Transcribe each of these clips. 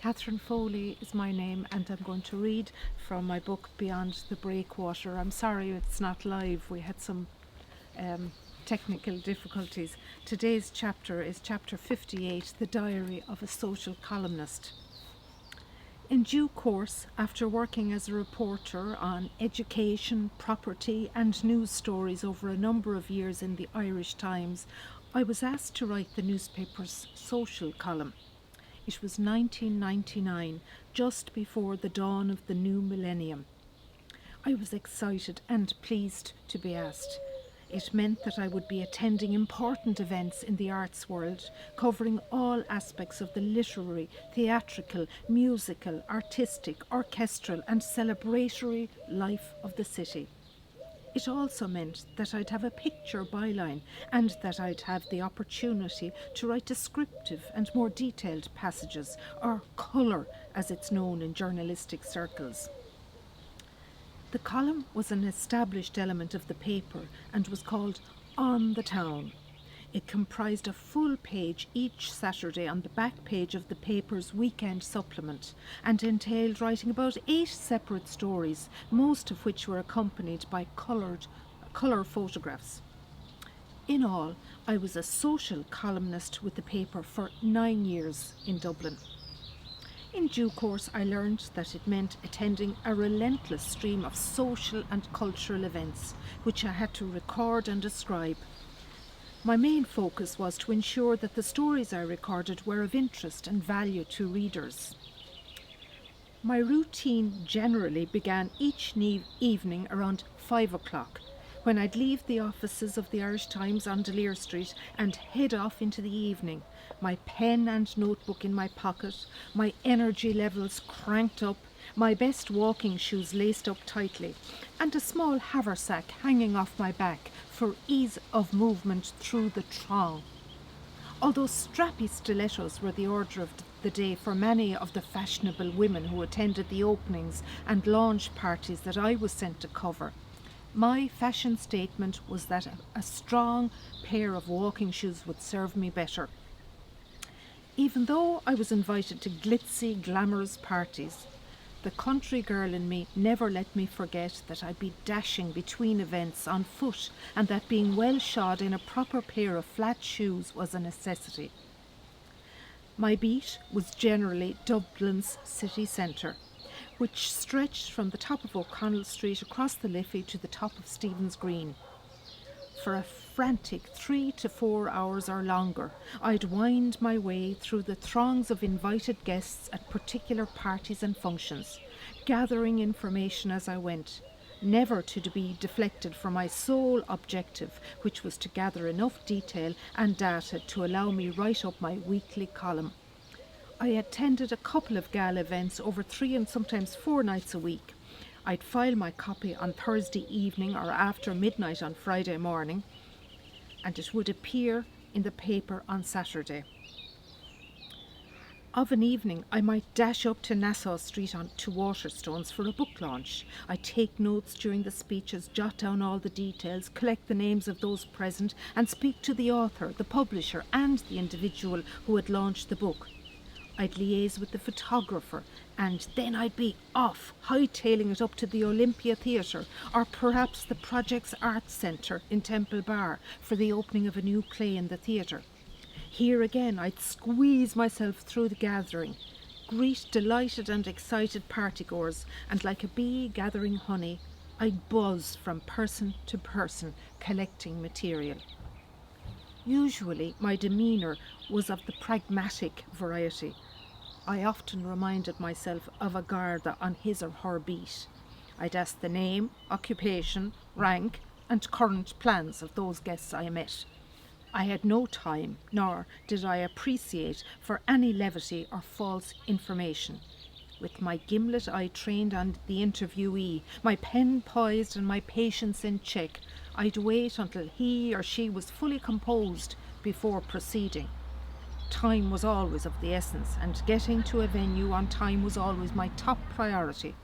Catherine Foley is my name, and I'm going to read from my book Beyond the Breakwater. I'm sorry it's not live. We had some technical difficulties. Today's chapter is chapter 58, The Diary of a Social Columnist. In due course, after working as a reporter on education, property and news stories over a number of years in the Irish Times, I was asked to write the newspaper's social column. It was 1999, just before the dawn of the new millennium. I was excited and pleased to be asked. It meant that I would be attending important events in the arts world, covering all aspects of the literary, theatrical, musical, artistic, orchestral and celebratory life of the city. It also meant that I'd have a picture byline and that I'd have the opportunity to write descriptive and more detailed passages, or colour as it's known in journalistic circles. The column was an established element of the paper and was called On the Town. It comprised a full page each Saturday on the back page of the paper's weekend supplement and entailed writing about 8 separate stories, most of which were accompanied by colour photographs. In all, I was a social columnist with the paper for 9 years in Dublin. In due course, I learned that it meant attending a relentless stream of social and cultural events, which I had to record and describe. My main focus was to ensure that the stories I recorded were of interest and value to readers. My routine generally began each evening around 5 o'clock, when I'd leave the offices of the Irish Times on D'Lear Street and head off into the evening, my pen and notebook in my pocket, my energy levels cranked up, my best walking shoes laced up tightly, and a small haversack hanging off my back for ease of movement through the throng. Although strappy stilettos were the order of the day for many of the fashionable women who attended the openings and launch parties that I was sent to cover, my fashion statement was that a strong pair of walking shoes would serve me better. Even though I was invited to glitzy, glamorous parties, the country girl in me never let me forget that I'd be dashing between events on foot and that being well shod in a proper pair of flat shoes was a necessity. My beat was generally Dublin's city centre, which stretched from the top of O'Connell Street across the Liffey to the top of Stephen's Green. For a frantic 3 to 4 hours or longer, I'd wind my way through the throngs of invited guests at particular parties and functions, gathering information as I went, never to be deflected from my sole objective, which was to gather enough detail and data to allow me write up my weekly column. I attended a couple of gala events over 3 and sometimes 4 nights a week. I'd file my copy on Thursday evening or after midnight on Friday morning, and it would appear in the paper on Saturday. Of an evening, I might dash up to Nassau Street to Waterstones for a book launch. I'd take notes during the speeches, jot down all the details, collect the names of those present, and speak to the author, the publisher, and the individual who had launched the book. I'd liaise with the photographer, and then I'd be off, hightailing it up to the Olympia Theatre, or perhaps the Projects Arts Centre in Temple Bar for the opening of a new play in the theatre. Here again I'd squeeze myself through the gathering, greet delighted and excited partygoers, and like a bee gathering honey, I'd buzz from person to person, collecting material. Usually my demeanour was of the pragmatic variety. I often reminded myself of a Garda on his or her beat. I'd ask the name, occupation, rank and current plans of those guests I met. I had no time, nor did I appreciate for any levity or false information. With my gimlet eye trained on the interviewee, my pen poised and my patience in check, I'd wait until he or she was fully composed before proceeding. Time was always of the essence, and getting to a venue on time was always my top priority.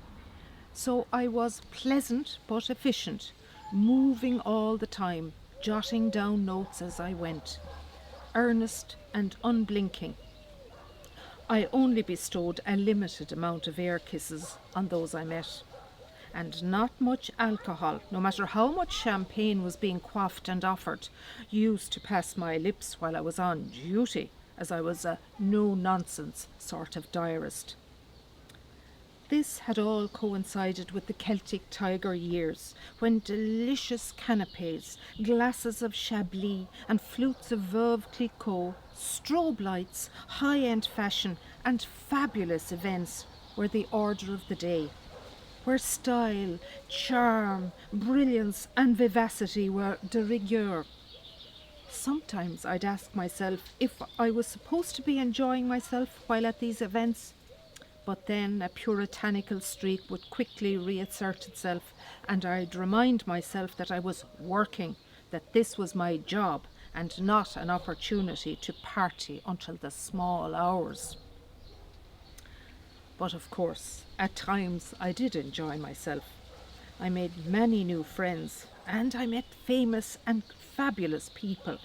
So I was pleasant but efficient, moving all the time, jotting down notes as I went, earnest and unblinking. I only bestowed a limited amount of air kisses on those I met. And not much alcohol, no matter how much champagne was being quaffed and offered, used to pass my lips while I was on duty, as I was a no-nonsense sort of diarist. This had all coincided with the Celtic Tiger years, when delicious canapes, glasses of Chablis and flutes of Veuve Clicquot, strobe lights, high-end fashion and fabulous events were the order of the day, where style, charm, brilliance and vivacity were de rigueur. Sometimes I'd ask myself if I was supposed to be enjoying myself while at these events, but then a puritanical streak would quickly reassert itself, and I'd remind myself that I was working, that this was my job and not an opportunity to party until the small hours. But of course, at times I did enjoy myself. I made many new friends, and I met famous and fabulous people.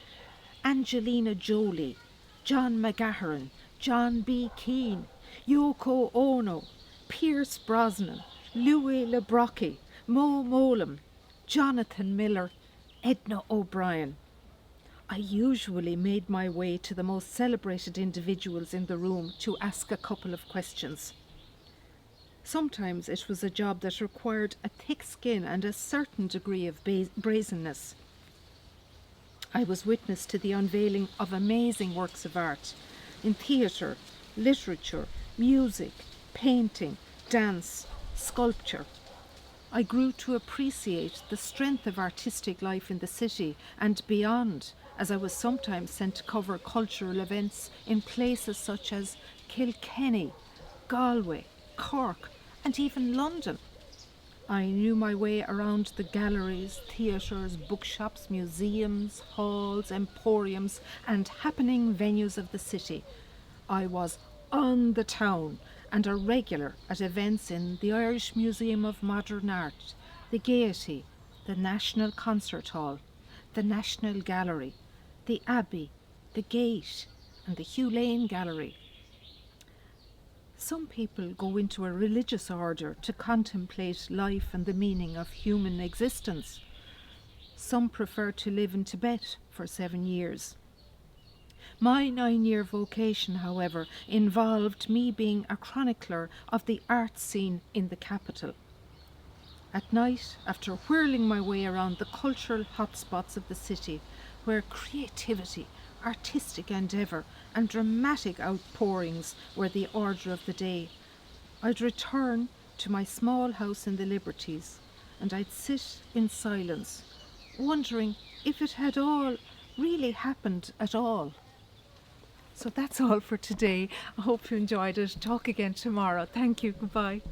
Angelina Jolie, John McGahern, John B. Keane, Yoko Ono, Pierce Brosnan, Louis Le Brocq, Mo Mowlam, Jonathan Miller, Edna O'Brien. I usually made my way to the most celebrated individuals in the room to ask a couple of questions. Sometimes it was a job that required a thick skin and a certain degree of brazenness. I was witness to the unveiling of amazing works of art in theatre, literature, music, painting, dance, sculpture. I grew to appreciate the strength of artistic life in the city and beyond, as I was sometimes sent to cover cultural events in places such as Kilkenny, Galway, Cork, and even London. I knew my way around the galleries, theatres, bookshops, museums, halls, emporiums, and happening venues of the city. I was on the town and a regular at events in the Irish Museum of Modern Art, the Gaiety, the National Concert Hall, the National Gallery, the Abbey, the Gate, and the Hugh Lane Gallery. Some people go into a religious order to contemplate life and the meaning of human existence. Some prefer to live in Tibet for 7 years. My 9-year vocation, however, involved me being a chronicler of the art scene in the capital. At night, after whirling my way around the cultural hotspots of the city, where creativity, artistic endeavour and dramatic outpourings were the order of the day, I'd return to my small house in the Liberties, and I'd sit in silence, wondering if it had all really happened at all. So that's all for today. I hope you enjoyed it. Talk again tomorrow. Thank you. Goodbye.